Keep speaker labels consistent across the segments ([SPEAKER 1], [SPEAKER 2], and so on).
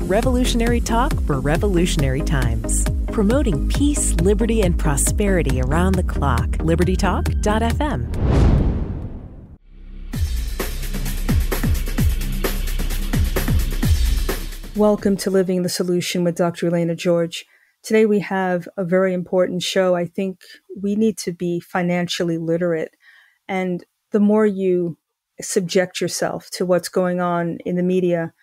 [SPEAKER 1] Revolutionary talk for revolutionary times. Promoting peace, liberty, and prosperity around the clock. LibertyTalk.fm.
[SPEAKER 2] Welcome to Living the Solution with Dr. Elena George. Today we have a very important show. I think we need to be financially literate. And the more you subject yourself to what's going on in the media,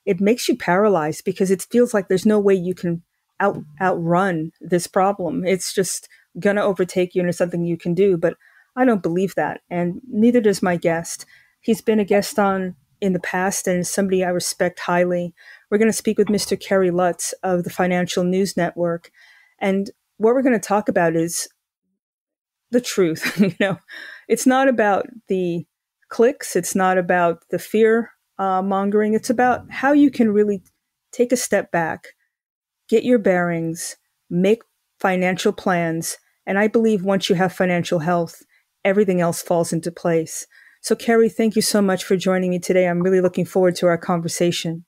[SPEAKER 2] it makes you paralyzed because it feels like there's no way you can outrun this problem. It's just going to overtake you and it's something you can do. But I don't believe that. And neither does my guest. He's been a guest on in the past and somebody I respect highly. We're going to speak with Mr. Kerry Lutz of the Financial News Network. And what we're going to talk about is the truth. It's not about the clicks. It's not about the fear mongering. It's about how you can really take a step back, get your bearings, make financial plans. And I believe once you have financial health, everything else falls into place. So, Kerry, thank you so much for joining me today. I'm really looking forward to our conversation.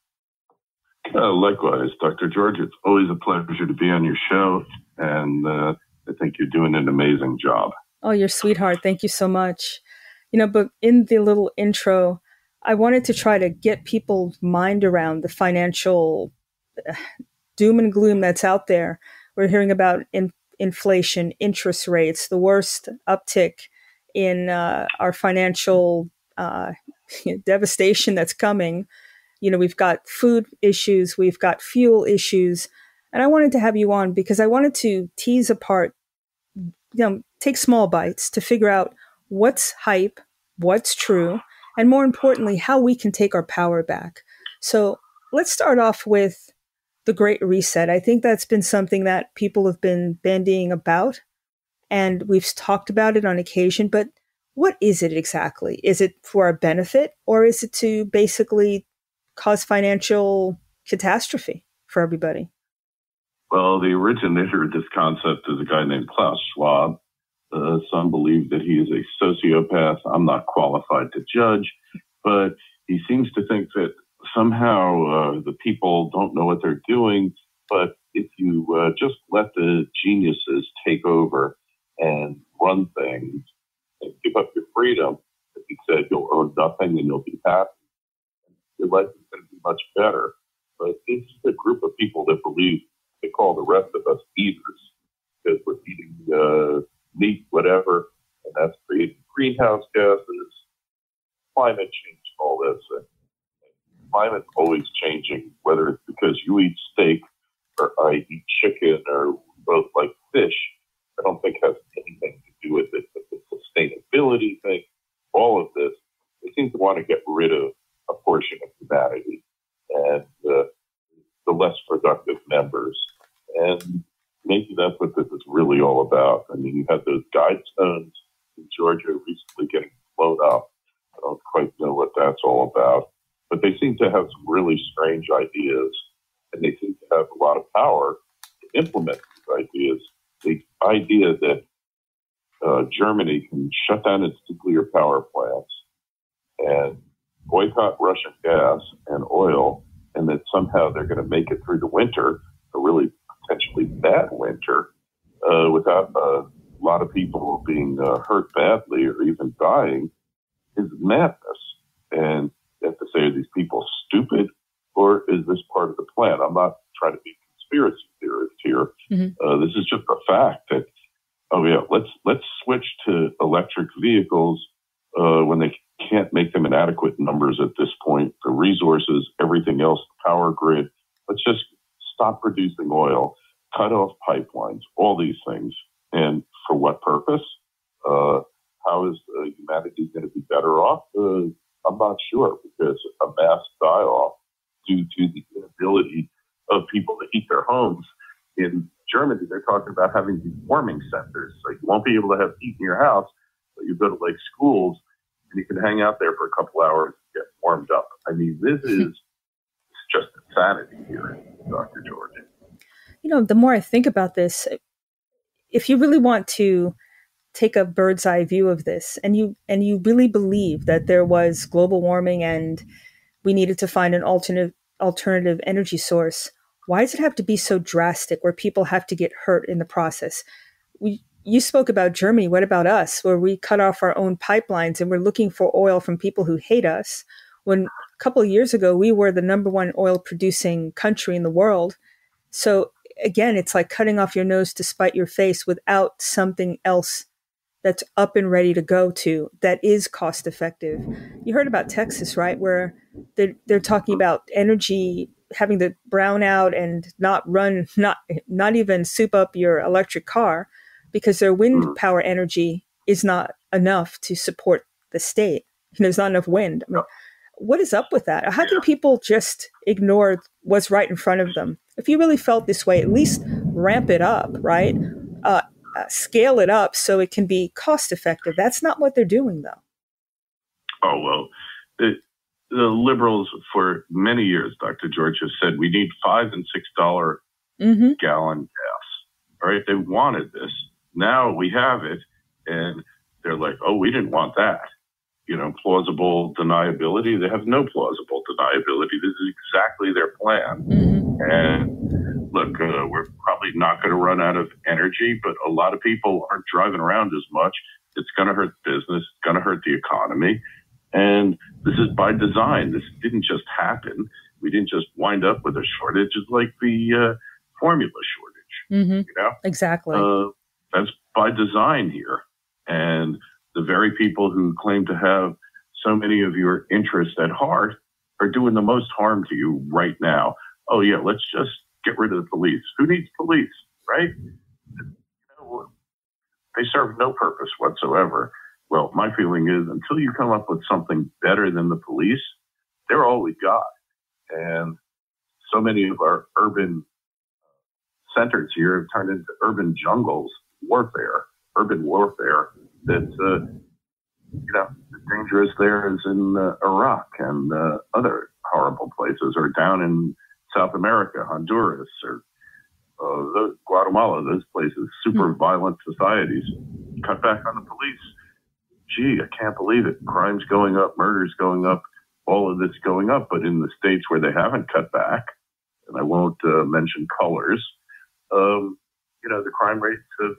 [SPEAKER 3] Likewise, Dr. George. It's always a pleasure to be on your show. And I think you're doing an amazing job.
[SPEAKER 2] Oh, you're a sweetheart. Thank you so much. But in the little intro, I wanted to try to get people's mind around the financial doom and gloom that's out there. We're hearing about inflation, interest rates, the worst uptick in our financial devastation that's coming. We've got food issues, we've got fuel issues. And I wanted to have you on because I wanted to tease apart, take small bites to figure out what's hype, what's true, and more importantly, how we can take our power back. So let's start off with the Great Reset. I think that's been something that people have been bandying about, and we've talked about it on occasion, but what is it exactly? Is it for our benefit, or is it to basically cause financial catastrophe for everybody?
[SPEAKER 3] Well, the originator of this concept is a guy named Klaus Schwab. Some believe that he is a sociopath. I'm not qualified to judge, but he seems to think that somehow the people don't know what they're doing. But if you just let the geniuses take over and run things and give up your freedom, as he said, you'll own nothing and you'll be happy. Your life is going to be much better. But this is a group of people that believe they call the rest of us eaters because we're eating meat, whatever, and that's creating greenhouse gases, climate change, all this. And climate's always changing, whether it's because you eat steak or I eat chicken or we both like fish. I don't think has anything to do with it. But the sustainability thing, all of this, they seem to want to get rid of a portion of humanity and the less productive members. And maybe that's what this is really all about. I mean, you had those guidestones in Georgia recently getting blown up. I don't quite know what that's all about. But they seem to have some really strange ideas, and they seem to have a lot of power to implement these ideas. The idea that Germany can shut down its nuclear power plants and boycott Russian gas and oil, and that somehow they're going to make it through the winter, a really potentially bad winter, without a lot of people being hurt badly or even dying, is madness. And you have to say, are these people stupid, or is this part of the plan? I'm not trying to be a conspiracy theorist here. Mm-hmm. This is just a fact that, let's switch to electric vehicles when they can't make them in adequate numbers at this point. The resources, everything else, the power grid. Let's just stop producing oil, cut off pipelines, all these things. And for what purpose? How is humanity going to be better off? I'm not sure, because a mass die-off due to the inability of people to heat their homes. In Germany, they're talking about having these warming centers. So you won't be able to have heat in your house, but you go to like schools and you can hang out there for a couple hours and get warmed up. I mean, this is just insanity here, Dr. George.
[SPEAKER 2] The more I think about this, if you really want to take a bird's eye view of this, and you really believe that there was global warming and we needed to find an alternate alternative energy source, why does it have to be so drastic where people have to get hurt in the process? You spoke about Germany. What about us, where we cut off our own pipelines and we're looking for oil from people who hate us? When a couple of years ago, we were the number one oil producing country in the world. So again, it's like cutting off your nose to spite your face without something else that's up and ready to go to that is cost effective. You heard about Texas, right? Where they're talking about energy having to brown out and not even soup up your electric car because their wind power energy is not enough to support the state. There's not enough wind. I mean, what is up with that? How can people just ignore what's right in front of them? If you really felt this way, at least ramp it up, right? Scale it up so it can be cost effective. That's not what they're doing, though.
[SPEAKER 3] Oh, well, the liberals for many years, Dr. George, have said we need $5 and $6 gallon gas. All right. They wanted this. Now we have it. And they're like, oh, we didn't want that. Plausible deniability. They have no plausible deniability. This is exactly their plan. And look, we're probably not going to run out of energy, but a lot of people aren't driving around as much. It's going to hurt business. It's going to hurt the economy. And this is by design. This didn't just happen. We didn't just wind up with a shortage. It's like the formula shortage.
[SPEAKER 2] Exactly.
[SPEAKER 3] That's by design here. And the very people who claim to have so many of your interests at heart are doing the most harm to you right now. Oh, yeah, let's just get rid of the police. Who needs police, right? They serve no purpose whatsoever. Well, my feeling is until you come up with something better than the police, they're all we got. And so many of our urban centers here have turned into urban jungles, urban warfare that, as dangerous there as in Iraq and other horrible places, or down in South America, Honduras, or Guatemala, those places, super violent societies. Cut back on the police. Gee, I can't believe it. Crime's going up, murder's going up, all of this going up. But in the states where they haven't cut back, and I won't mention colors, the crime rates have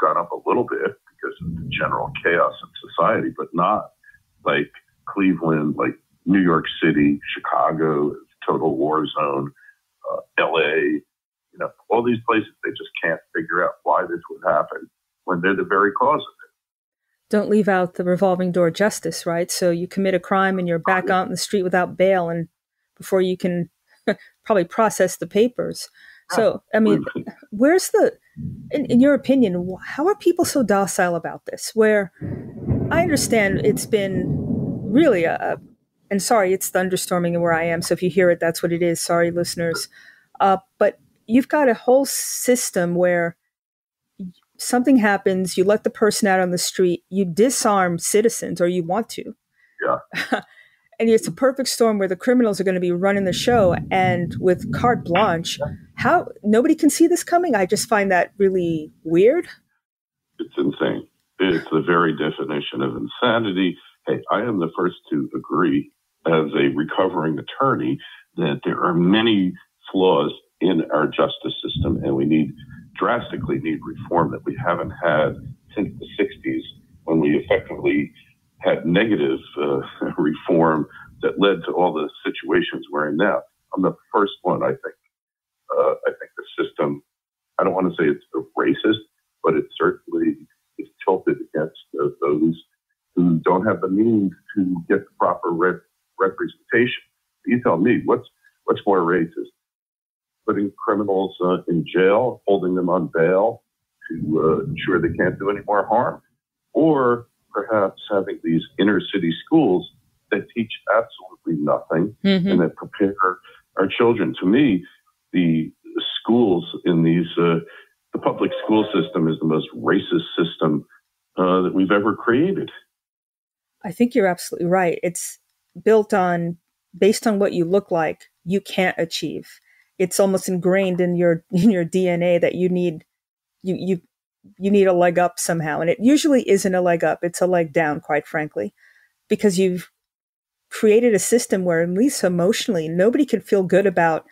[SPEAKER 3] gone up a little bit because of the general chaos in society, but not like Cleveland, like New York City, Chicago, total war zone, LA, all these places. They just can't figure out why this would happen when they're the very cause of it.
[SPEAKER 2] Don't leave out the revolving door justice, right? So you commit a crime and you're back out in the street without bail and before you can probably process the papers. So, I mean, where's in your opinion, how are people so docile about this? Where I understand it's been really and sorry, it's thunderstorming where I am. So if you hear it, that's what it is. Sorry, listeners. But you've got a whole system where something happens, you let the person out on the street, you disarm citizens, or you want to.
[SPEAKER 3] Yeah.
[SPEAKER 2] And it's a perfect storm where the criminals are going to be running the show, and with carte blanche, how nobody can see this coming. I just find that really weird.
[SPEAKER 3] It's insane. It's the very definition of insanity. Hey, I am the first to agree as a recovering attorney that there are many flaws in our justice system, and we drastically need reform that we haven't had since the 60s, when we effectively had negative reform that led to all the situations we're in now. I'm the first one, I think. I think the system, I don't want to say it's racist, but it certainly is tilted against those who don't have the means to get the proper representation. You tell me, what's more racist? Putting criminals in jail, holding them on bail to ensure they can't do any more harm, or perhaps having these inner city schools that teach absolutely nothing and that prepare our children. To me, the schools in the public school system is the most racist system that we've ever created.
[SPEAKER 2] I think you're absolutely right. It's built based on what you look like, you can't achieve. It's almost ingrained in your DNA that you need a leg up somehow. And it usually isn't a leg up. It's a leg down, quite frankly, because created a system where, at least emotionally, nobody could feel good about,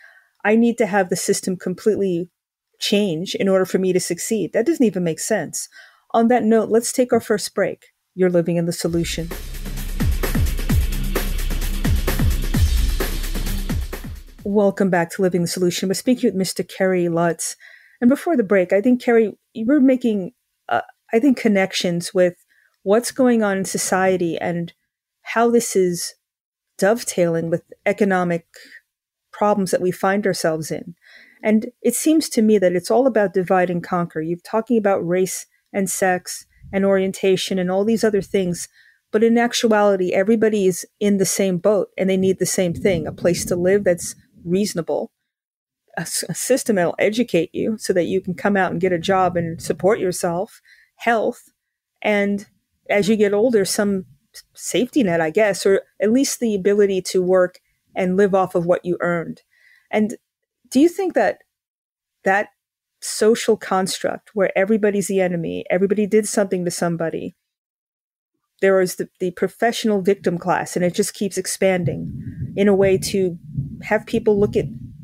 [SPEAKER 2] I need to have the system completely change in order for me to succeed. That doesn't even make sense. On that note, let's take our first break. You're living in the solution. Welcome back to Living the Solution. We're speaking with Mr. Kerry Lutz. And before the break, I think, Kerry, you were making, connections with what's going on in society and how this is dovetailing with economic problems that we find ourselves in. And it seems to me that it's all about divide and conquer. You're talking about race and sex and orientation and all these other things. But in actuality, everybody is in the same boat and they need the same thing, a place to live that's reasonable, a system that'll educate you so that you can come out and get a job and support yourself, health, and as you get older, some safety net, I guess, or at least the ability to work and live off of what you earned. And do you think that that social construct where everybody's the enemy, everybody did something to somebody, there is the professional victim class, and it just keeps expanding in a way to have people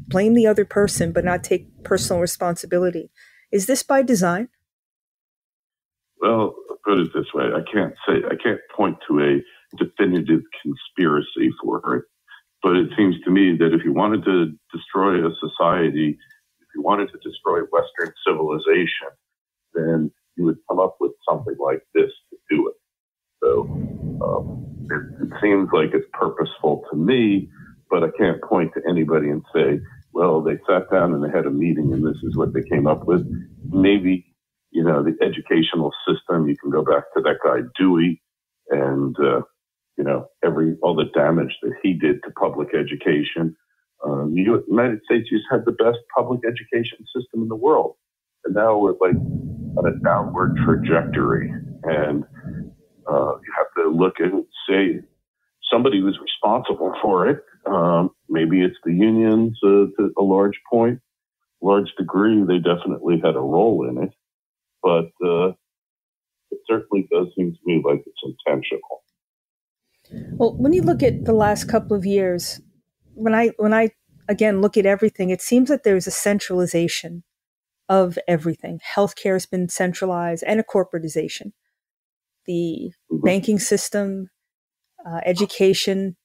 [SPEAKER 2] blame the other person, but not take personal responsibility. Is this by design?
[SPEAKER 3] Well, put it this way. I can't point to a definitive conspiracy for it, but it seems to me that if you wanted to destroy a society, if you wanted to destroy Western civilization, then you would come up with something like this to do it. So it seems like it's purposeful to me, but I can't point to anybody and say, well, they sat down and they had a meeting and this is what they came up with. Maybe, the educational system, you can go back to that guy Dewey and, all the damage that he did to public education. The United States used to have the best public education system in the world. And now we're like on a downward trajectory. And you have to look and say somebody was responsible for it. Maybe it's the unions to a large degree. They definitely had a role in it. But it certainly does seem to me like it's intentional.
[SPEAKER 2] Well, when you look at the last couple of years, when I again look at everything, it seems that there's a centralization of everything. Healthcare has been centralized and a corporatization. The banking system, education,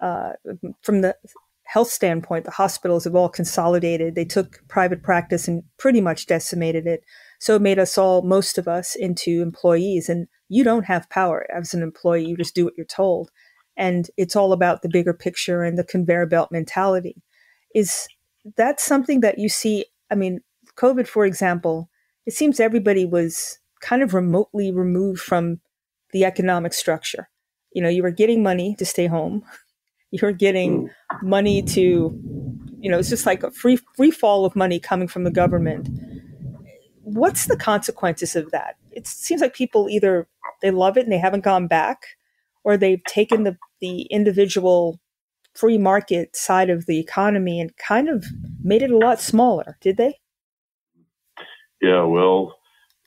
[SPEAKER 2] from the health standpoint, the hospitals have all consolidated. They took private practice and pretty much decimated it. So it made most of us, into employees. And you don't have power as an employee. You just do what you're told. And it's all about the bigger picture and the conveyor belt mentality. Is that something that you see? I mean, COVID, for example, it seems everybody was kind of remotely removed from the economic structure. You were getting money to stay home. You were getting money to, it's just like a free fall of money coming from the government. What's the consequences of that? It seems like people either they love it and they haven't gone back, or they've taken the individual free market side of the economy and kind of made it a lot smaller. Did they?
[SPEAKER 3] Yeah, well,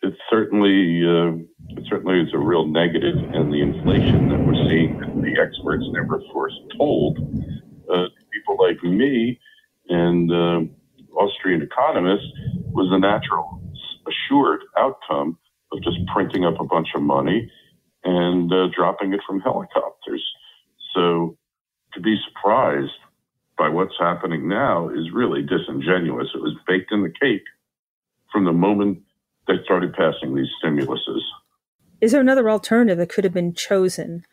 [SPEAKER 3] it certainly is a real negative, and the inflation that we're seeing that the experts never foretold. People like me and Austrian economists was a natural, assured outcome of just printing up a bunch of money and dropping it from helicopters. So to be surprised by what's happening now is really disingenuous. It was baked in the cake from the moment they started passing these stimuluses.
[SPEAKER 2] Is there another alternative that could have been chosen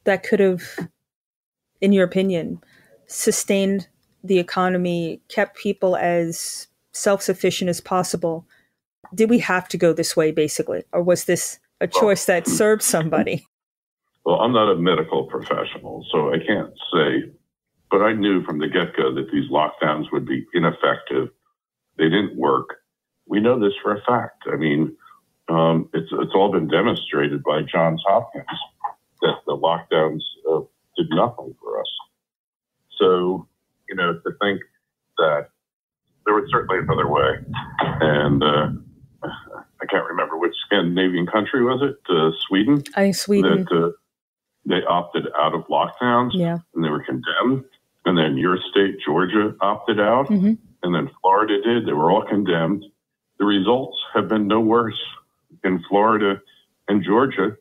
[SPEAKER 2] that could have, in your opinion, sustained the economy, kept people as self-sufficient as possible? Did we have to go this way, basically? Or was this a choice that served somebody?
[SPEAKER 3] Well, I'm not a medical professional, so I can't say. But I knew from the get-go that these lockdowns would be ineffective. They didn't work. We know this for a fact. I mean, it's all been demonstrated by Johns Hopkins that the lockdowns did nothing for us. So, to think that there was certainly another way. And I can't remember which Scandinavian country was it, Sweden?
[SPEAKER 2] I think Sweden.
[SPEAKER 3] they opted out of lockdowns, and they were condemned. And then your state, Georgia, opted out, and then Florida did. They were all condemned. The results have been no worse in Florida and Georgia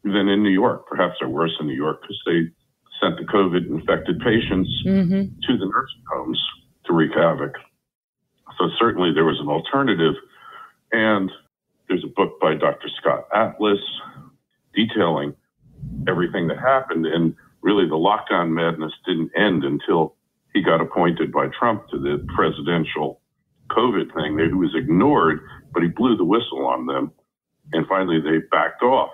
[SPEAKER 3] than in New York. Perhaps they're worse in New York because they sent the COVID-infected patients to the nursing homes to wreak havoc. So certainly there was an alternative. And there's a book by Dr. Scott Atlas detailing everything that happened. And really the lockdown madness didn't end until he got appointed by Trump to the presidential COVID thing. He was ignored, but he blew the whistle on them. And finally they backed off.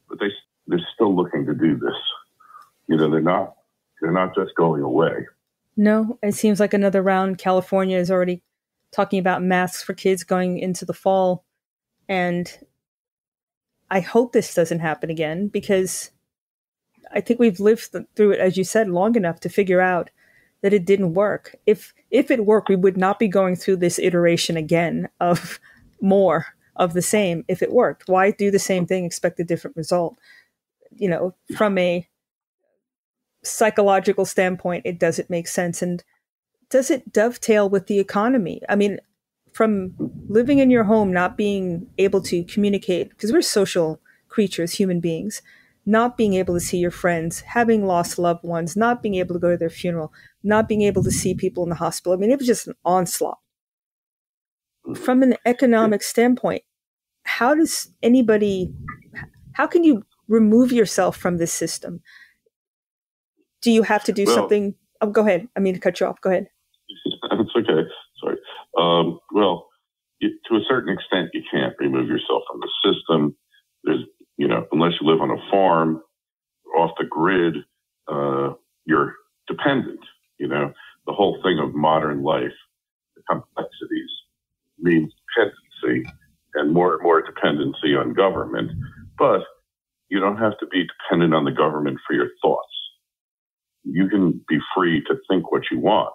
[SPEAKER 3] But they're still looking to do this. You know, they're not just going away.
[SPEAKER 2] No, it seems like another round. California is already talking about masks for kids going into the fall. And I hope this doesn't happen again, because I think we've lived through it, as you said, long enough to figure out that it didn't work. If it worked, we would not be going through this iteration again of more of the same. If it worked, why do the same thing, expect a different result? You know, from a psychological standpoint, it doesn't make sense. And does it dovetail with the economy? I mean, from living in your home, not being able to communicate, because we're social creatures, human beings, not being able to see your friends, having lost loved ones, not being able to go to their funeral, not being able to see people in the hospital. I mean, it was just an onslaught. From an economic standpoint, how can you remove yourself from this system? Do you have to do something? Oh, go ahead. I mean to cut you off. Go ahead.
[SPEAKER 3] It's okay. Sorry. To a certain extent, you can't remove yourself from the system. There's, unless you live on a farm, off the grid, you're dependent. The whole thing of modern life, the complexities, means dependency and more dependency on government. But you don't have to be dependent on the government for your thoughts. You can be free to think what you want.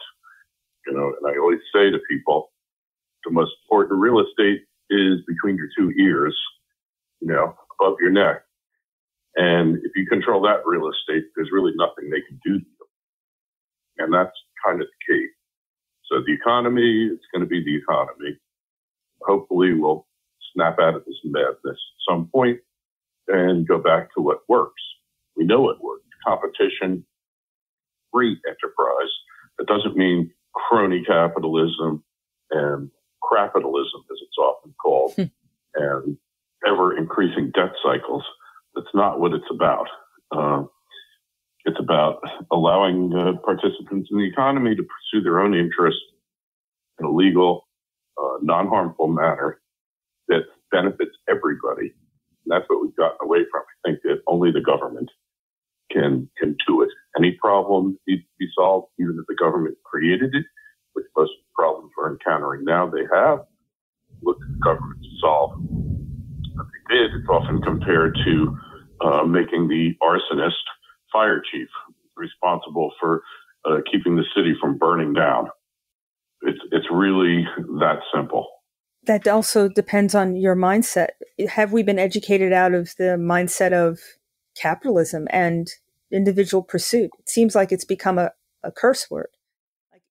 [SPEAKER 3] And I always say to people, the most important real estate is between your two ears, above your neck. And if you control that real estate, there's really nothing they can do to you. And that's kind of the key. So the economy, it's going to be the economy. Hopefully we'll snap out of this madness at some point and go back to what works. We know it works. Competition, free enterprise. That doesn't mean crony capitalism and crapitalism, as it's often called, and ever-increasing debt cycles. That's not what it's about. It's about allowing participants in the economy to pursue their own interests in a legal, non-harmful manner that benefits everybody. And that's what we've gotten away from. I think that only the government can do it. Any problem needs to be solved, even if the government created it, which most of the problems we're encountering now they have. Look at the government to solve. If they did, it's often compared to making the arsonist fire chief responsible for keeping the city from burning down. It's really that simple.
[SPEAKER 2] That also depends on your mindset. Have we been educated out of the mindset of capitalism and individual pursuit? It seems like it's become a curse word. Like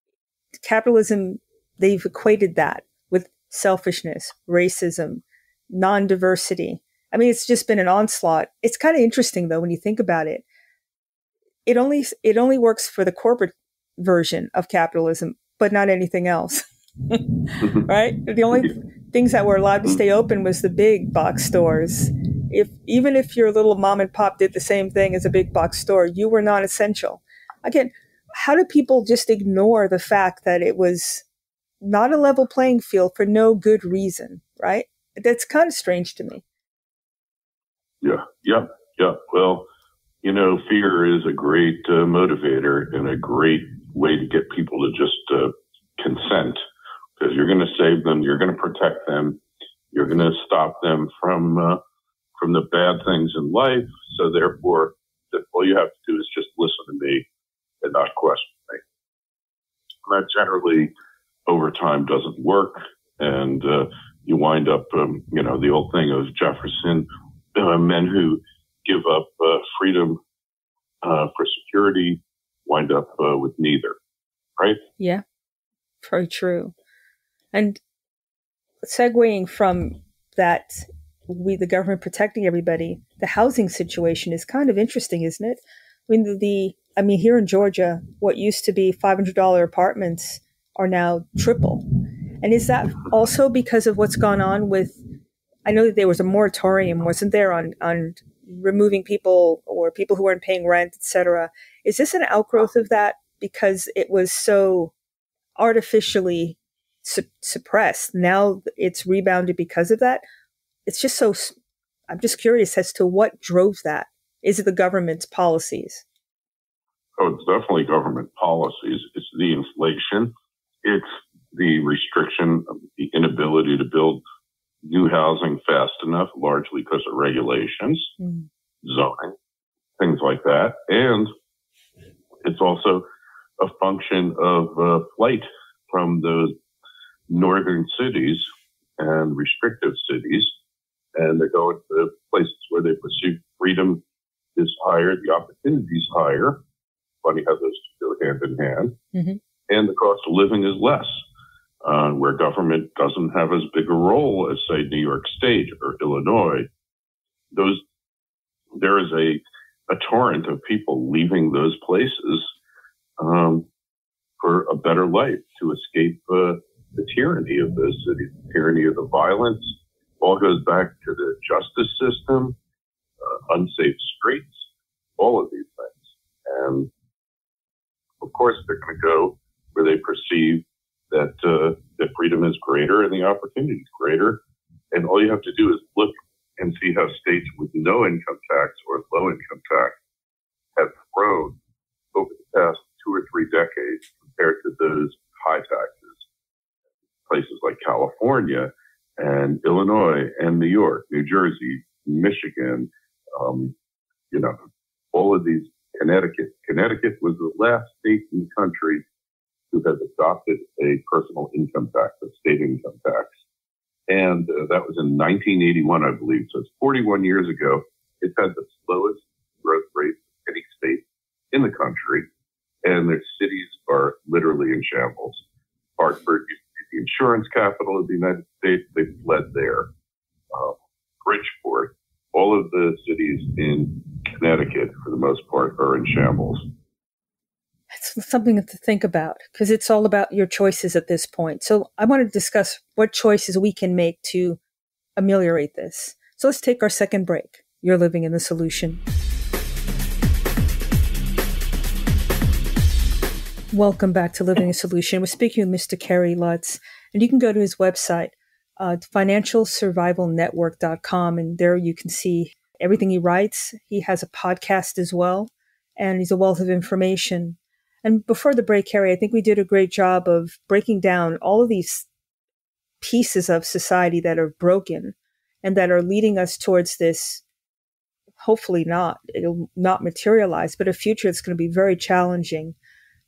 [SPEAKER 2] capitalism, they've equated that with selfishness, racism, non-diversity. I mean, it's just been an onslaught. It's kind of interesting, though, when you think about it. It only works for the corporate version of capitalism, but not anything else. Right? The only things that were allowed to stay open was the big box stores. Even if your little mom and pop did the same thing as a big box store, you were not essential. Again, how do people just ignore the fact that it was not a level playing field for no good reason, right? That's kind of strange to me.
[SPEAKER 3] Yeah. Well, fear is a great motivator and a great way to get people to just consent, because you're going to save them, you're going to protect them, you're going to stop them from the bad things in life. So therefore, all you have to do is just listen to me and not question me. And that generally over time doesn't work. And you wind up, the old thing of Jefferson, men who give up freedom for security wind up with neither, right?
[SPEAKER 2] Yeah, very true. And segueing from that, the government protecting everybody, the housing situation is kind of interesting, isn't it? I mean, here in Georgia, what used to be $500 apartments are now triple. And is that also because of what's gone on with, I know that there was a moratorium, wasn't there, on removing people or people who weren't paying rent, et cetera. Is this an outgrowth of that because it was so artificially suppressed? Now it's rebounded because of that? It's just so, I'm just curious as to what drove that. Is it the government's policies?
[SPEAKER 3] Oh, it's definitely government policies. It's the inflation. It's the restriction of the inability to build new housing fast enough, largely because of regulations, zoning, things like that. And it's also a function of flight from those northern cities and restrictive cities. And they're going to places where they perceive freedom is higher, the opportunity is higher. Funny how those two go hand in hand. Mm-hmm. And the cost of living is less, where government doesn't have as big a role as, say, New York State or Illinois. There is a torrent of people leaving those places for a better life, to escape the tyranny of those cities, the tyranny of the violence. All goes back to the justice system, unsafe streets, all of these things. And of course, they're going to go where they perceive that freedom is greater and the opportunity is greater. And all you have to do is look and see how states with no income tax or low income tax have grown over the past 2 or 3 decades compared to those high taxes. Places like California and Illinois and New York, New Jersey, Michigan, all of these, Connecticut. Connecticut was the last state in the country who has adopted a personal income tax, a state income tax. And that was in 1981, I believe. So it's 41 years ago. It's had the slowest growth rate of any state in the country. And their cities are literally in shambles. Hartford used to be the insurance capital of the United States. They fled there. Bridgeport, all of the cities in Connecticut, for the most part, are in shambles.
[SPEAKER 2] It's something to think about, because it's all about your choices at this point. So I want to discuss what choices we can make to ameliorate this. So let's take our second break. You're living in the solution. Welcome back to Living a Solution. We're speaking with Mr. Kerry Lutz, and you can go to his website, financialsurvivalnetwork.com, and there you can see everything he writes. He has a podcast as well, and he's a wealth of information. And before the break, Kerry, I think we did a great job of breaking down all of these pieces of society that are broken and that are leading us towards this, hopefully it'll not materialize, but a future that's going to be very challenging.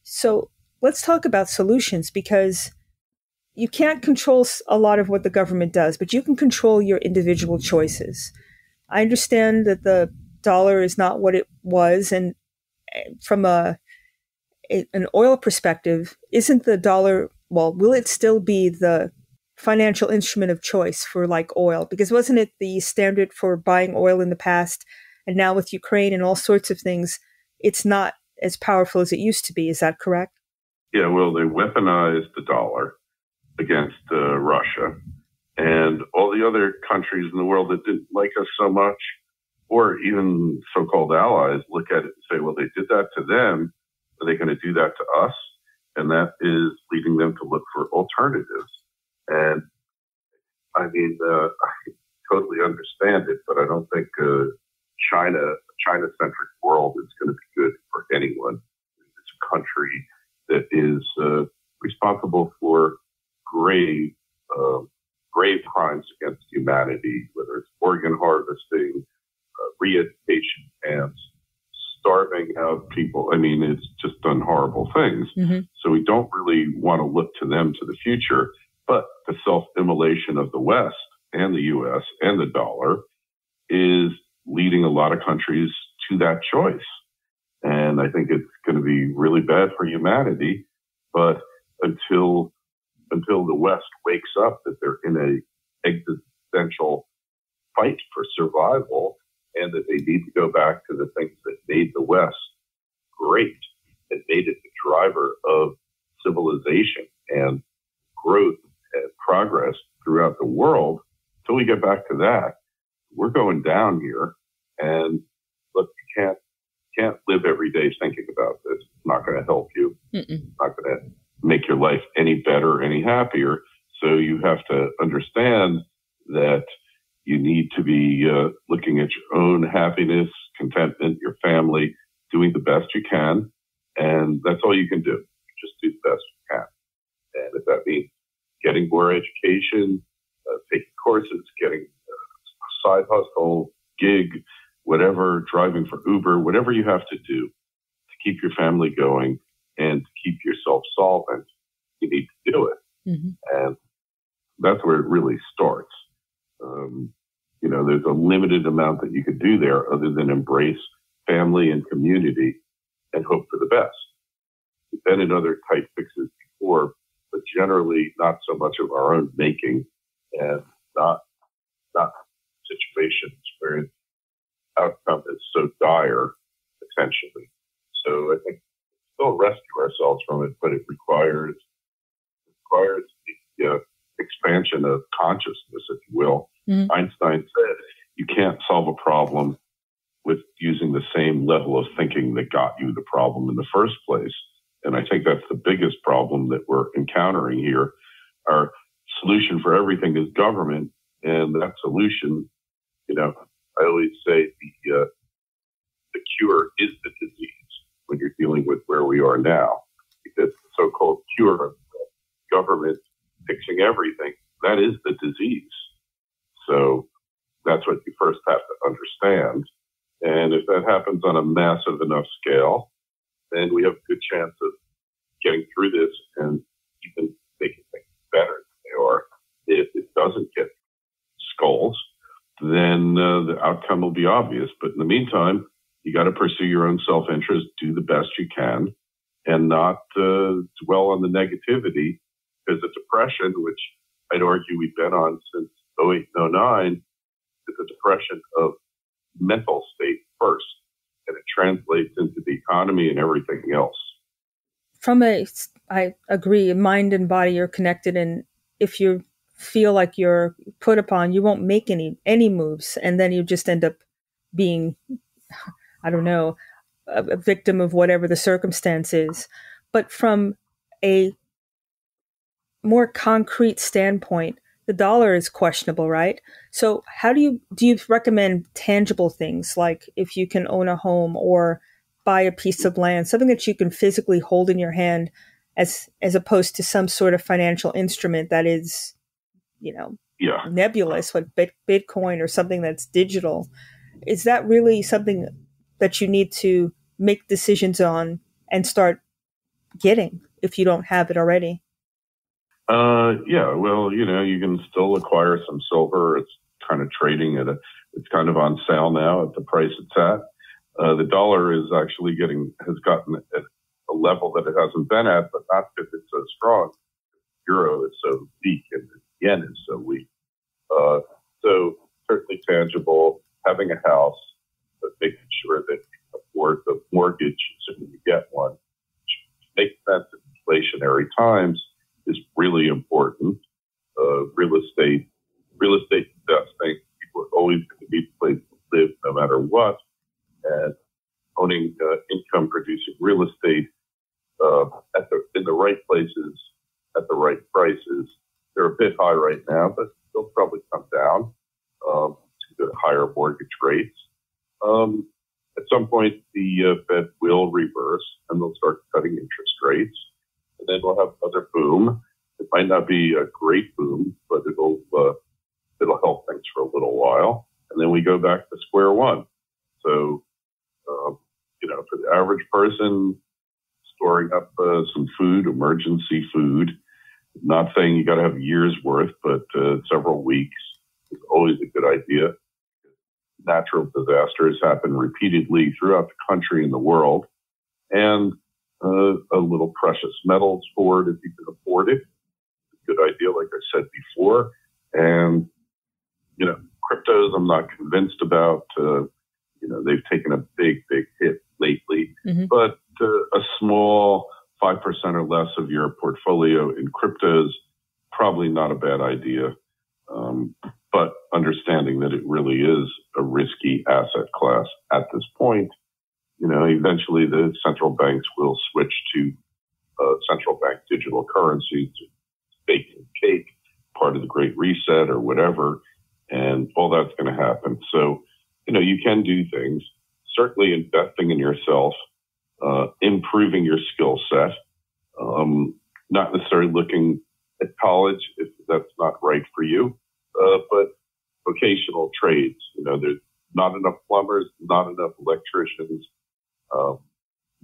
[SPEAKER 2] So let's talk about solutions, because you can't control a lot of what the government does, but you can control your individual choices. I understand that the dollar is not what it was, and from an oil perspective, isn't the dollar, will it still be the financial instrument of choice for like oil? Because wasn't it the standard for buying oil in the past? And now with Ukraine and all sorts of things, it's not as powerful as it used to be. Is that correct?
[SPEAKER 3] Yeah, well, they weaponized the dollar against Russia and all the other countries in the world that didn't like us so much, or even so-called allies, look at it and say, well, they did that to them. Are they going to do that to us? And that is leading them to look for alternatives. And I mean, I totally understand it, but I don't think a China-centric world is going to be good for anyone. It's a country that is responsible for grave crimes against humanity, whether it's organ harvesting, re-education camps, starving out people. I mean, it's just done horrible things. Mm-hmm. So we don't really want to look to them to the future, but the self-immolation of the West and the U.S. and the dollar is leading a lot of countries to that choice. And I think it's going to be really bad for humanity. But until the West wakes up that they're in a existential fight for survival and that they need to go back to the things that made the West great and made it the driver of civilization and growth and progress throughout the world, until we get back to that, we're going down here. And look, you can't live every day thinking about this. It's not going to help you. It's not going to make your life any better, any happier. So you have to understand that you need to be looking at your own happiness, contentment, your family, doing the best you can. And that's all you can do. Just do the best you can. And if that means getting more education, taking courses, getting a side hustle, gig, whatever, driving for Uber, whatever you have to do to keep your family going and to keep yourself solvent, you need to do it. And that's where it really starts. There's a limited amount that you could do there other than embrace family and community and hope for the best. We've been in other tight fixes before, but generally not so much of our own making and not situations where the outcome is so dire potentially. So I think we'll rescue ourselves from it, but it requires the expansion of consciousness, if you will. Einstein said you can't solve a problem with using the same level of thinking that got you the problem in the first place. And I think that's the biggest problem that we're encountering here. Our solution for everything is government, and that solution, I always say the cure is the disease when you're dealing with where we are now, because the so-called cure of government fixing everything, that is the disease. So that's what you first have to understand. And if that happens on a massive enough scale, then we have a good chance of getting through this and even making things better than they are. If it doesn't get skulls, then the outcome will be obvious. But in the meantime, you got to pursue your own self-interest, do the best you can, and not dwell on the negativity, because the depression, which I'd argue we've been on since 2008 and 2009, is a depression of mental state first, and it translates into the economy and everything else.
[SPEAKER 2] I agree, mind and body are connected, and if you feel like you're put upon, you won't make any moves, and then you just end up being, I don't know, a victim of whatever the circumstance is. But from a more concrete standpoint, the dollar is questionable, right? So how do you recommend tangible things, like if you can own a home or buy a piece of land, something that you can physically hold in your hand, as opposed to some sort of financial instrument that is, nebulous, like Bitcoin or something that's digital? Is that really something that you need to make decisions on and start getting if you don't have it already?
[SPEAKER 3] Well, you can still acquire some silver. It's kind of trading it's kind of on sale now at the price it's at. The dollar is actually has gotten at a level that it hasn't been at, but not because it's so strong. The euro is so weak and the yen is so weak. So certainly tangible, having a house, but making sure that you can afford the mortgage assuming you get one, which makes sense in inflationary times, is really important. Real estate investing, people are always going to need a place to live no matter what. And owning income producing real estate in the right places at the right prices. They're a bit high right now, but they'll probably come down to higher mortgage rates. At some point, the Fed will reverse and they'll start cutting interest rates. And then we'll have another boom. It might not be a great boom, but it'll help things for a little while. And then we go back to square one. So, for the average person, storing up some food, emergency food, not saying you got to have a year's worth, but several weeks is always a good idea. Natural disasters happen repeatedly throughout the country and the world. and a little precious metals for it if you can afford it. Good idea, like I said before. And, cryptos I'm not convinced about. They've taken a big hit lately, but a small 5% or less of your portfolio in cryptos, probably not a bad idea. But understanding that it really is a risky asset class at this point, eventually the central banks will switch to central bank digital currencies, baking cake, part of the Great Reset or whatever, and all that's going to happen. So, you can do things, certainly investing in yourself, improving your skill set, not necessarily looking at college if that's not right for you, but vocational trades. There's not enough plumbers, not enough electricians.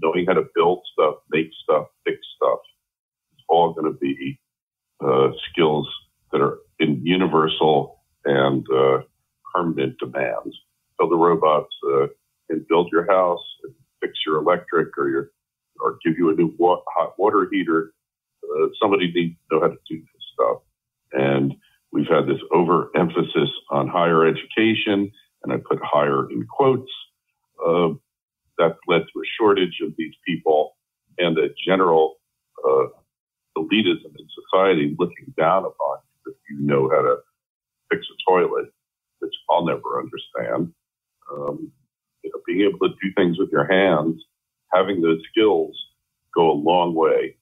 [SPEAKER 3] Knowing how to build stuff, make stuff, fix stuff, it's all going to be skills that are in universal and permanent demands. So the robots can build your house, and fix your electric, or give you a new hot water heater. Somebody needs to know how to do this stuff. And we've had this overemphasis on higher education, and I put higher in quotes. That led to a shortage of these people and a general elitism in society looking down upon you if you know how to fix a toilet, which I'll never understand. Being able to do things with your hands, having those skills go a long way.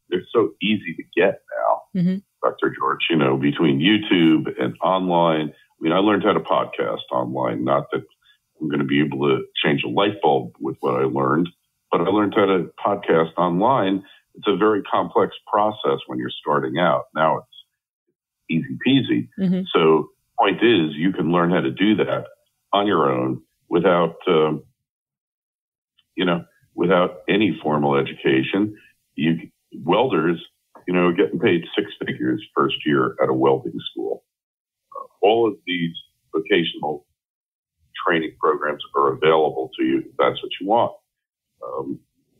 [SPEAKER 3] They're so easy to get now, Dr. George, between YouTube and online. I learned how to podcast online, not that I'm going to be able to change a light bulb with what I learned, but I learned how to podcast online. It's a very complex process when you're starting out. Now it's easy peasy. So the point is, you can learn how to do that on your own without any formal education. Welders, are getting paid six figures first year at a welding school. All of these vocational training programs are available to you if that's what you want.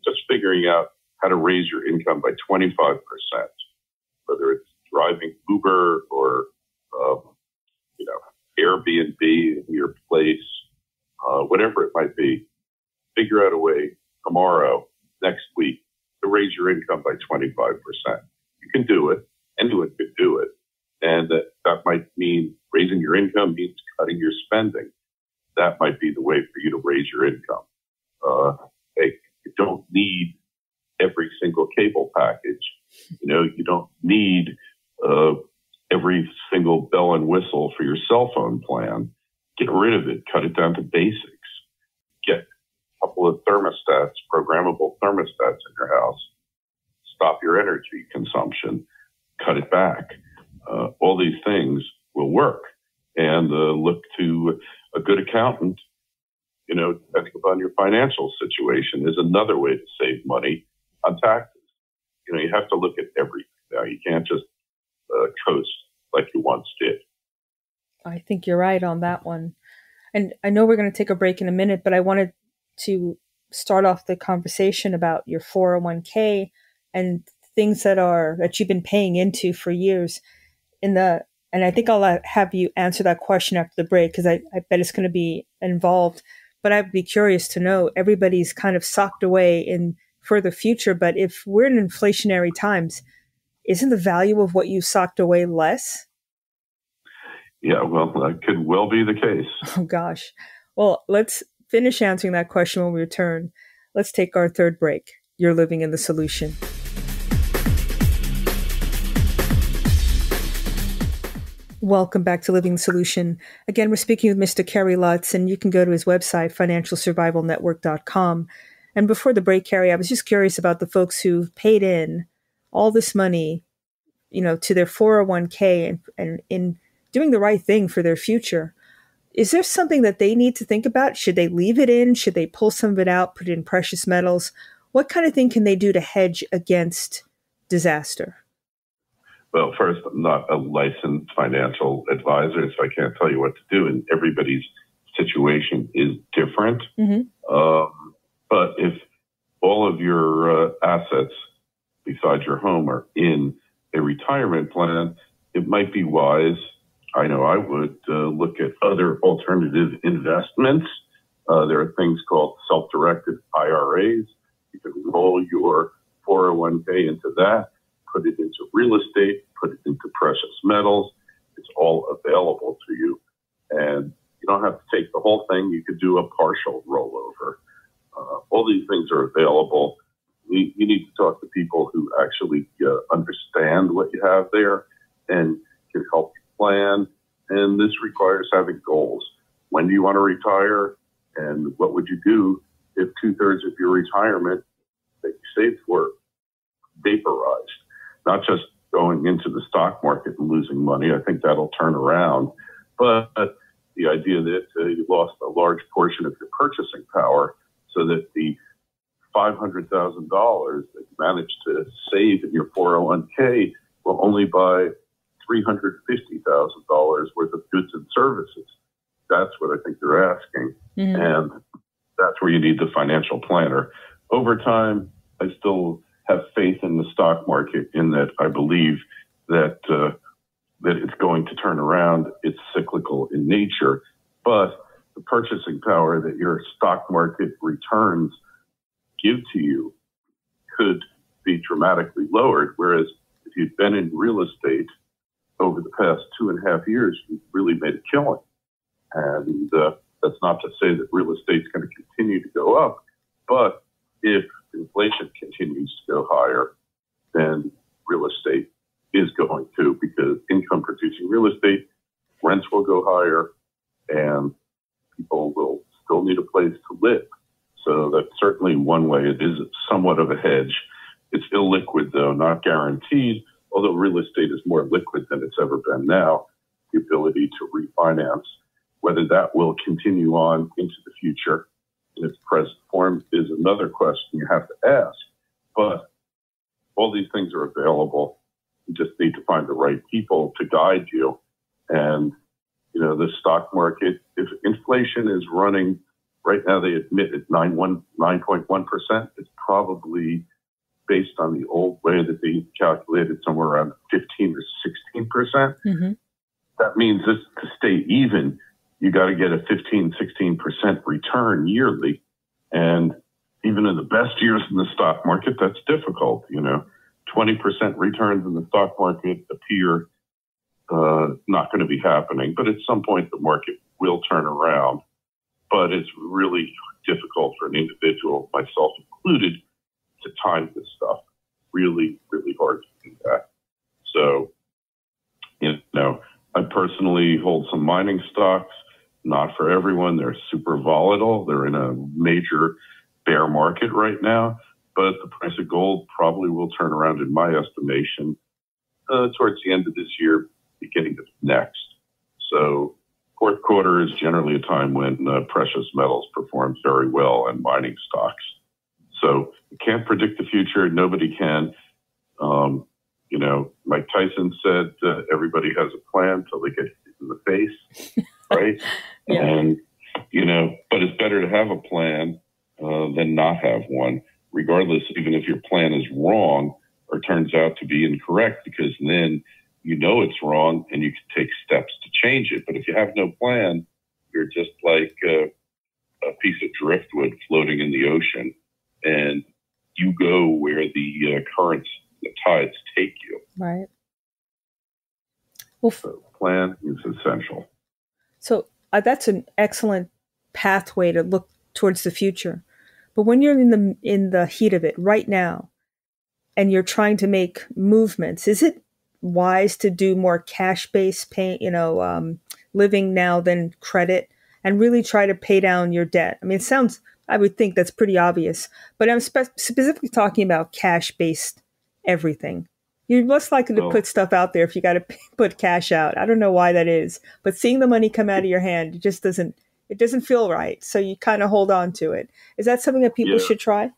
[SPEAKER 3] Just figuring out how to raise your income by 25%, whether it's driving Uber or, Airbnb in your place, whatever it might be. Figure out a way tomorrow, next week, to raise your income by 25%. You can do it. Anyone could do it. And that might mean raising your income means cutting your spending. That might be the way for you to raise your income. You don't need every single cable package. You don't need every single bell and whistle for your cell phone plan. Get rid of it. Cut it down to basics. Get a couple of thermostats, programmable thermostats in your house. Stop your energy consumption. Cut it back. All these things will work. And look to a good accountant, depending upon your financial situation, is another way to save money on taxes. You have to look at everything now. You can't just coast like you once did.
[SPEAKER 2] I think you're right on that one. And I know we're going to take a break in a minute, but I wanted to start off the conversation about your 401k and things that you've been paying into for years. And I think I'll have you answer that question after the break, because I bet it's going to be involved. But I'd be curious to know, everybody's kind of socked away in for the future. But if we're in inflationary times, isn't the value of what you socked away less?
[SPEAKER 3] Yeah, well, that could well be the case.
[SPEAKER 2] Oh, gosh. Well, let's finish answering that question when we return. Let's take our third break. You're living in the solution. Welcome back to Living the Solution. Again, we're speaking with Mr. Kerry Lutz, and you can go to his website, financialsurvivalnetwork.com. And before the break, Kerry, I was just curious about the folks who paid in all this money, to their 401k and in doing the right thing for their future. Is there something that they need to think about? Should they leave it in? Should they pull some of it out, put it in precious metals? What kind of thing can they do to hedge against disaster?
[SPEAKER 3] Well, first, I'm not a licensed financial advisor, so I can't tell you what to do, and everybody's situation is different. But if all of your assets besides your home are in a retirement plan, it might be wise. I know I would look at other alternative investments. There are things called self-directed IRAs. You can roll your 401k into that, put it into real estate, put it into precious metals. It's all available to you. And you don't have to take the whole thing. You could do a partial rollover. All these things are available. You need to talk to people who actually understand what you have there and can help you plan. And this requires having goals. When do you want to retire? And what would you do if 2/3 of your retirement that you saved for vaporized? Not just going into the stock market and losing money. I think that'll turn around. But the idea that you lost a large portion of your purchasing power so that the $500,000 that you managed to save in your 401k will only buy $350,000 worth of goods and services. That's what I think they're asking. Mm-hmm. And that's where you need the financial planner. Over time, I still have faith in the stock market in that I believe that that it's going to turn around. It's cyclical in nature, but the purchasing power that your stock market returns give to you could be dramatically lowered. Whereas if you'd been in real estate over the past 2.5 years, you've really made a killing. And that's not to say that real estate's going to continue to go up, but if inflation continues to go higher, then real estate is going to, because income producing real estate, rents will go higher and people will still need a place to live. So that's certainly one way. It is somewhat of a hedge. It's illiquid though, not guaranteed, although real estate is more liquid than it's ever been now. The ability to refinance, whether that will continue on into the future in its present form is another question you have to ask. But all these things are available. You just need to find the right people to guide you. And, you know, the stock market, if inflation is running right now, they admit at 9.1%, it's probably based on the old way that they calculated somewhere around 15 or 16%. Mm-hmm. That means this, to stay even, you got to get a 15, 16% return yearly. And even in the best years in the stock market, that's difficult. You know, 20% returns in the stock market appear not going to be happening. But at some point, the market will turn around. But it's really difficult for an individual, myself included, to time this stuff. Really, really hard to do that. So, you know, I personally hold some mining stocks. Not for everyone. They're super volatile. They're in a major bear market right now. But the price of gold probably will turn around, in my estimation, towards the end of this year, beginning of next. So fourth quarter is generally a time when precious metals perform very well and mining stocks. So you can't predict the future. Nobody can. You know, Mike Tyson said everybody has a plan till they get hit in the face, right? Yeah. And, you know, but it's better to have a plan than not have one, regardless, even if your plan is wrong or turns out to be incorrect, because then you know it's wrong and you can take steps to change it. But if you have no plan, you're just like a piece of driftwood floating in the ocean, and you go where the currents, the tides take you.
[SPEAKER 2] Right.
[SPEAKER 3] Well, so plan is essential.
[SPEAKER 2] So that's an excellent pathway to look towards the future. But when you're in the heat of it right now, and you're trying to make movements, is it wise to do more cash-based living now than credit, and really try to pay down your debt? I mean, I would think that's pretty obvious, but I'm specifically talking about cash-based everything. You're less likely to put stuff out there if you got to put cash out. I don't know why that is, but seeing the money come out of your hand, it just doesn't feel right. So you kind of hold on to it. Is that something that people should try?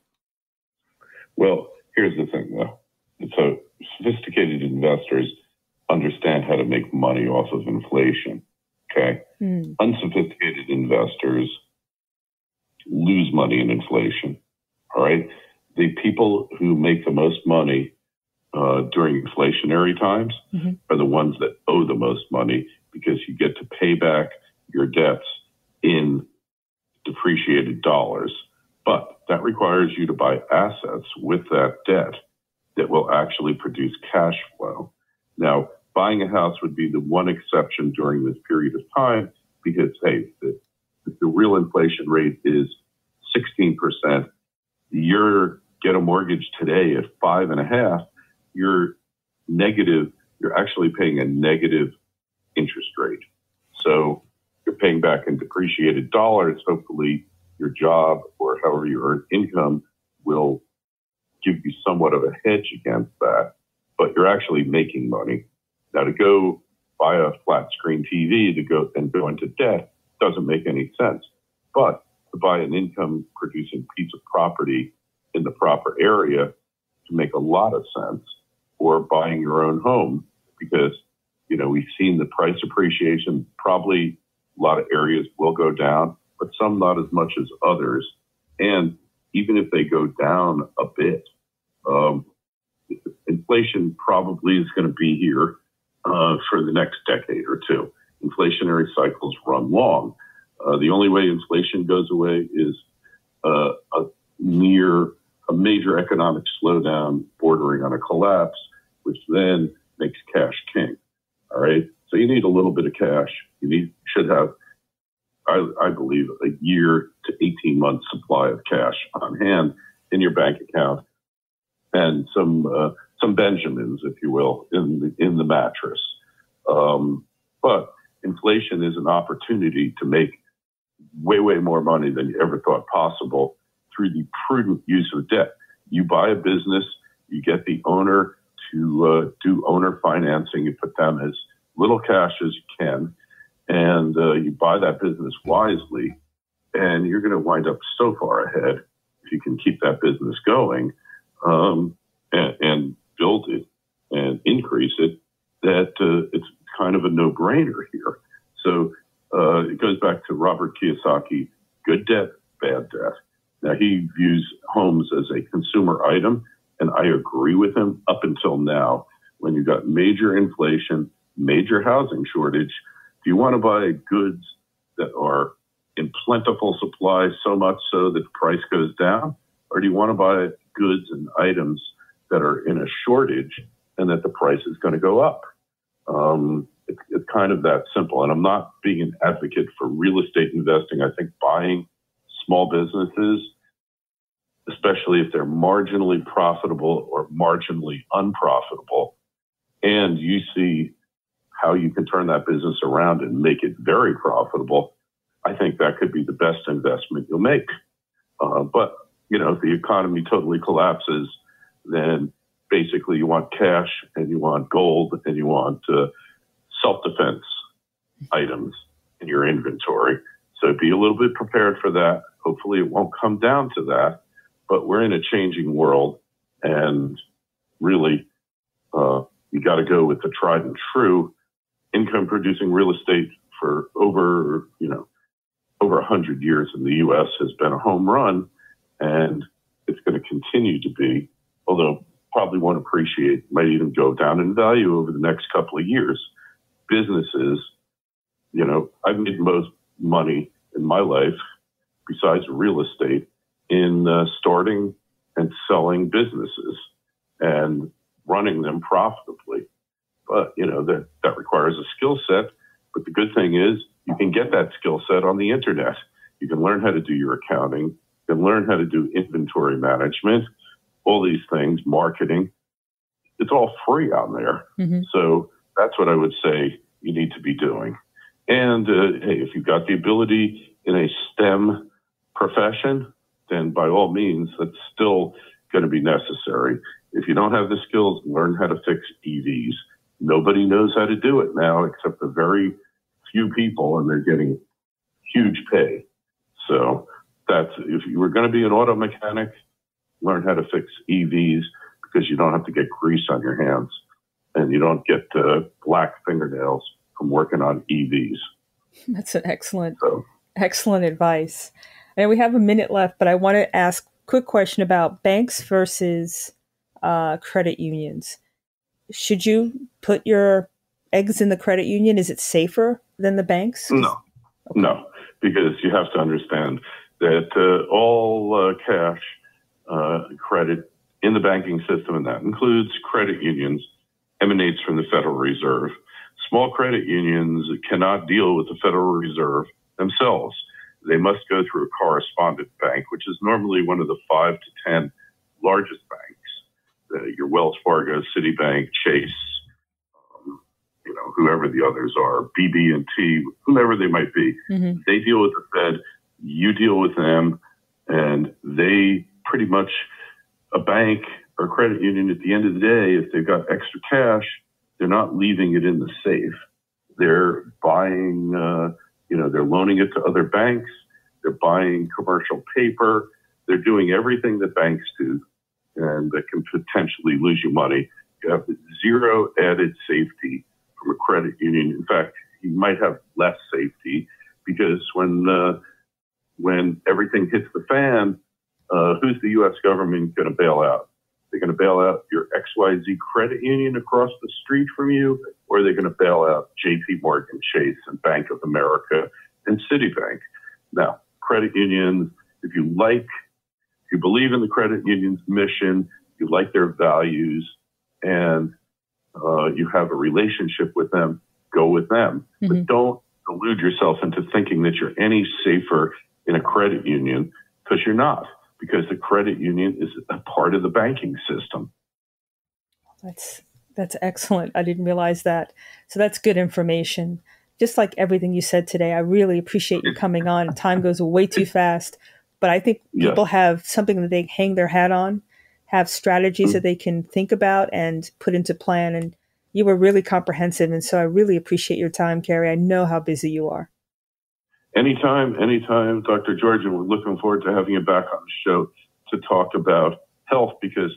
[SPEAKER 3] Well, here's the thing, though. So sophisticated investors understand how to make money off of inflation. Okay. Unsophisticated investors lose money in inflation. All right. the people who make the most money during inflationary times are the ones that owe the most money, because you get to pay back your debts in depreciated dollars. But that requires you to buy assets with that debt that will actually produce cash flow. Now, buying a house would be the one exception during this period of time, because, hey, if the real inflation rate is 16%, you get a mortgage today at 5.5%, you're actually paying a negative interest rate. So you're paying back in depreciated dollars. Hopefully your job or however you earn income will give you somewhat of a hedge against that, but you're actually making money. Now, to go buy a flat screen TV to go into debt doesn't make any sense. But to buy an income producing piece of property in the proper area can make a lot of sense, or buying your own home, because, we've seen the price appreciation. Probably a lot of areas will go down, but some not as much as others. And even if they go down a bit, inflation probably is going to be here for the next decade or two. Inflationary cycles run long. The only way inflation goes away is a major economic slowdown bordering on a collapse, which then makes cash king. All right. So you need a little bit of cash. Should have, I believe, a year to 18 months supply of cash on hand in your bank account, and some Benjamins, if you will, in the mattress. But inflation is an opportunity to make way more money than you ever thought possible through the prudent use of debt. You buy a business, you get the owner to do owner financing. You put them as little cash as you can, and you buy that business wisely, and you're going to wind up so far ahead if you can keep that business going and build it and increase it, that it's kind of a no-brainer here. So it goes back to Robert Kiyosaki: good debt, bad debt. Now, he views homes as a consumer item, and I agree with him up until now. When you've got major inflation, major housing shortage, do you want to buy goods that are in plentiful supply, so much so that the price goes down? Or do you want to buy goods and items that are in a shortage and that the price is going to go up? It's kind of that simple. And I'm not being an advocate for real estate investing. I think buying small businesses, especially if they're marginally profitable or marginally unprofitable, and you see how you can turn that business around and make it very profitable, I think that could be the best investment you'll make. But, if the economy totally collapses, then basically you want cash and you want gold and you want self-defense items in your inventory. So be a little bit prepared for that. Hopefully it won't come down to that, but we're in a changing world, and really you got to go with the tried and true. Income producing real estate for over 100 years in the U.S. has been a home run, and it's going to continue to be, although probably won't appreciate, might even go down in value over the next couple of years. Businesses, I've made most money in my life, besides real estate, in starting and selling businesses and running them profitably. But, that requires a skill set. But the good thing is you can get that skill set on the internet. You can learn how to do your accounting. You can learn how to do inventory management, all these things, marketing. It's all free on there. Mm-hmm. So that's what I would say you need to be doing. And hey, if you've got the ability in a STEM profession, then by all means, that's still going to be necessary. If you don't have the skills, learn how to fix EVs. Nobody knows how to do it now except a very few people, and they're getting huge pay. So that's, if you were going to be an auto mechanic, learn how to fix EVs, because you don't have to get grease on your hands and you don't get black fingernails from working on EVs. That's
[SPEAKER 2] an excellent advice. And we have a minute left, but I want to ask quick question about banks versus credit unions. Should you put your eggs in the credit union? Is it safer than the banks?
[SPEAKER 3] No, no, because you have to understand that all cash credit in the banking system, and that includes credit unions, emanates from the Federal Reserve. Small credit unions cannot deal with the Federal Reserve themselves. They must go through a correspondent bank, which is normally one of the 5 to 10 largest banks. Your Wells Fargo, Citibank, Chase, whoever the others are, BB&T, whomever they might be. Mm-hmm. They deal with the Fed, you deal with them, and they pretty much, a bank or credit union at the end of the day, if they've got extra cash, they're not leaving it in the safe. They're buying, they're loaning it to other banks. They're buying commercial paper. They're doing everything that banks do, and that can potentially lose you money. You have zero added safety from a credit union. In fact, you might have less safety because when everything hits the fan, who's the U.S. government going to bail out? They're going to bail out your XYZ credit union across the street from you, or are they going to bail out JP Morgan Chase and Bank of America and Citibank? Now, credit unions, if you believe in the credit union's mission, you like their values, and you have a relationship with them, go with them. Mm-hmm. But don't delude yourself into thinking that you're any safer in a credit union, because you're not. Because the credit union is a part of the banking system.
[SPEAKER 2] That's excellent. I didn't realize that. So that's good information. Just like everything you said today, I really appreciate you coming on. Time goes way too fast. But I think people have something that they hang their hat on, have strategies that they can think about and put into plan. And you were really comprehensive. And so I really appreciate your time, Kerry. I know how busy you are.
[SPEAKER 3] Anytime, Dr. George, and we're looking forward to having you back on the show to talk about health, because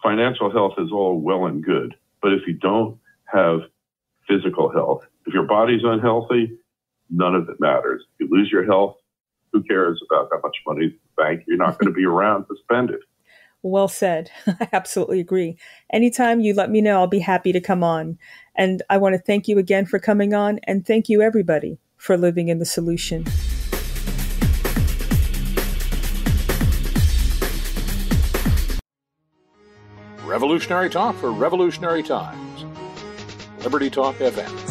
[SPEAKER 3] financial health is all well and good. But if you don't have physical health, if your body's unhealthy, none of it matters. If you lose your health, who cares about how much money in the bank? You're not going to be around to spend it.
[SPEAKER 2] Well said. I absolutely agree. Anytime you let me know, I'll be happy to come on. And I want to thank you again for coming on, and thank you, everybody, for living in the solution.
[SPEAKER 4] Revolutionary Talk for Revolutionary Times. Liberty Talk FM.